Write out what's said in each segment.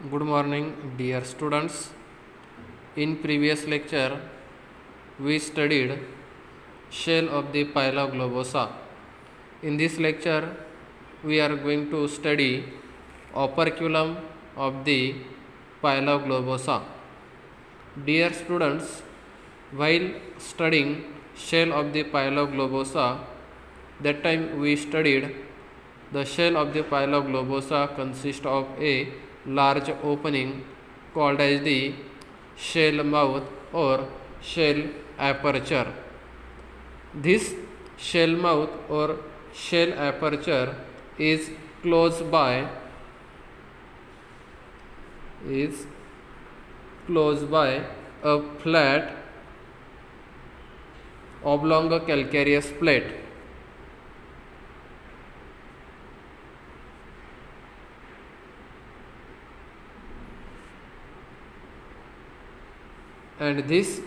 Good morning, dear students. In previous lecture, we studied shell of the Phyla globosa. In this lecture, we are going to study operculum of the Phyla globosa. Dear students, while studying shell of the Phyla globosa, that time we studied the shell of the Phyla globosa consists of a large opening called as the shell mouth or shell aperture. This shell mouth or shell aperture is closed by a flat oblong calcareous plate. And this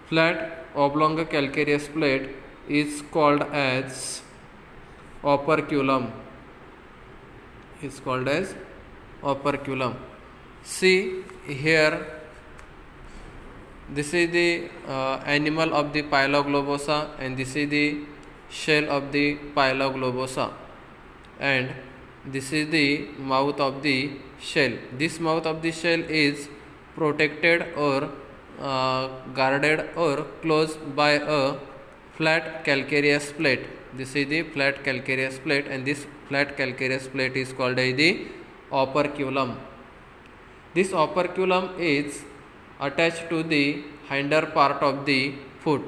flat oblong calcareous plate is called as operculum. See here, this is the animal of the Phyla globosa, and this is the shell of the Phyla globosa, and this is the mouth of the shell. This mouth of the shell is protected or guarded or closed by a flat calcareous plate. This is the flat calcareous plate, and this flat calcareous plate is called as the operculum. This operculum is attached to the hinder part of the foot.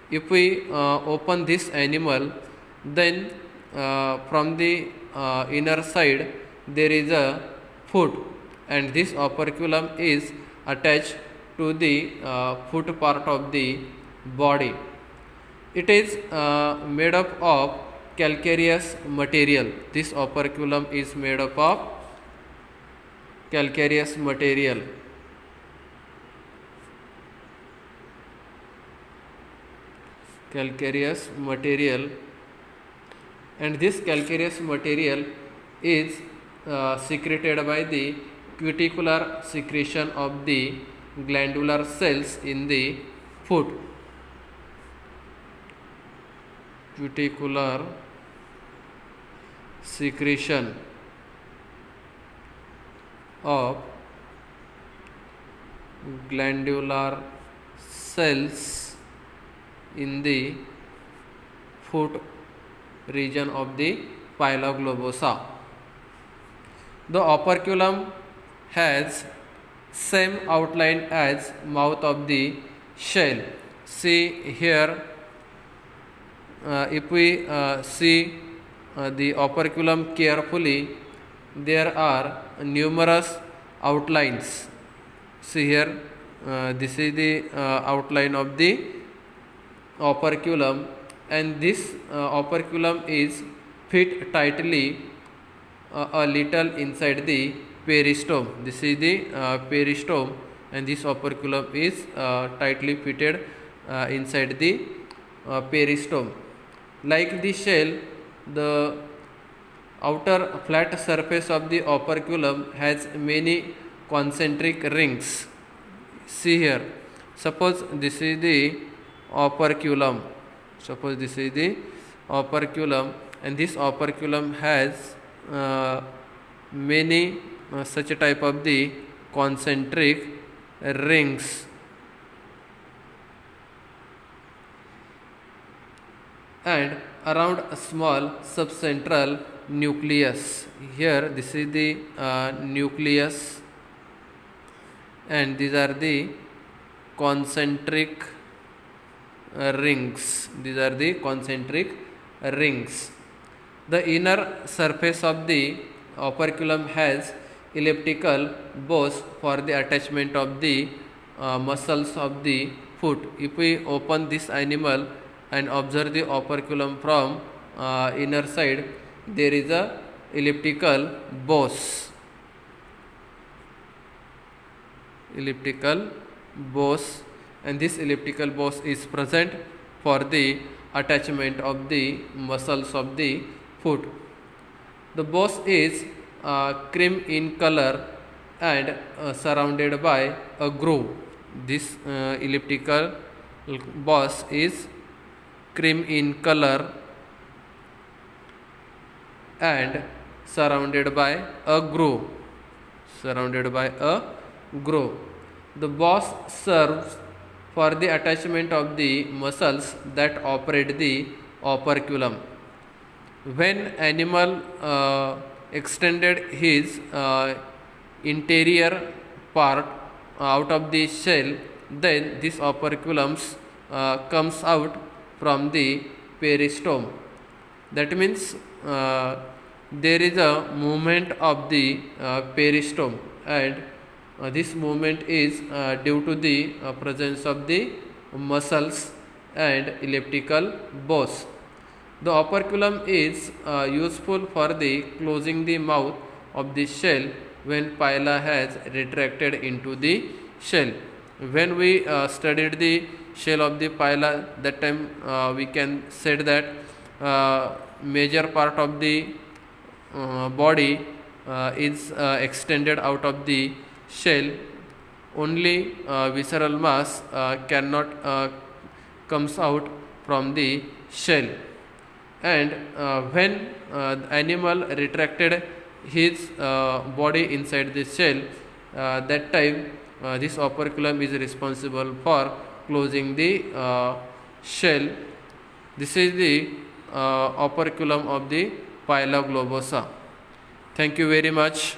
If we open this animal, then from the inner side there is a foot, and this operculum is attached to the foot part of the body. It is made up of calcareous material. This operculum is made up of calcareous material. And this calcareous material is secreted by the cuticular secretion of the glandular cells in the foot. Cuticular secretion of glandular cells in the foot region of the Phyla globosa. The operculum has same outline as mouth of the shell. See here, if we see the operculum carefully, there are numerous outlines. See here, this is the outline of the operculum, and this operculum is fit tightly a little inside the peristome. This is the peristome, and this operculum is tightly fitted inside the peristome. Like the shell, the outer flat surface of the operculum has many concentric rings. See here, suppose this is the operculum. And this operculum has many such type of the concentric rings, and around a small subcentral nucleus. Here this is the nucleus, and these are the concentric rings. The inner surface of the operculum has elliptical bows for the attachment of the muscles of the foot. If we open this animal and observe the operculum from inner side, there is a elliptical bows. And this elliptical bows is present for the attachment of the muscles of the foot. The boss is cream in color and surrounded by a groove. This elliptical boss is cream in color and surrounded by a groove. Surrounded by a groove. The boss serves for the attachment of the muscles that operate the operculum. When animal extended his interior part out of the shell, then this operculums comes out from the peristome. That means there is a movement of the peristome, and this movement is due to the presence of the muscles and elliptical boss. The operculum is useful for the closing the mouth of the shell when pila has retracted into the shell. When we studied the shell of the pila, that time we can say that major part of the body is extended out of the shell. Only visceral mass cannot comes out from the shell. And when animal retracted his body inside the shell, that time this operculum is responsible for closing the shell. This is the operculum of the pila globosa. Thank you very much.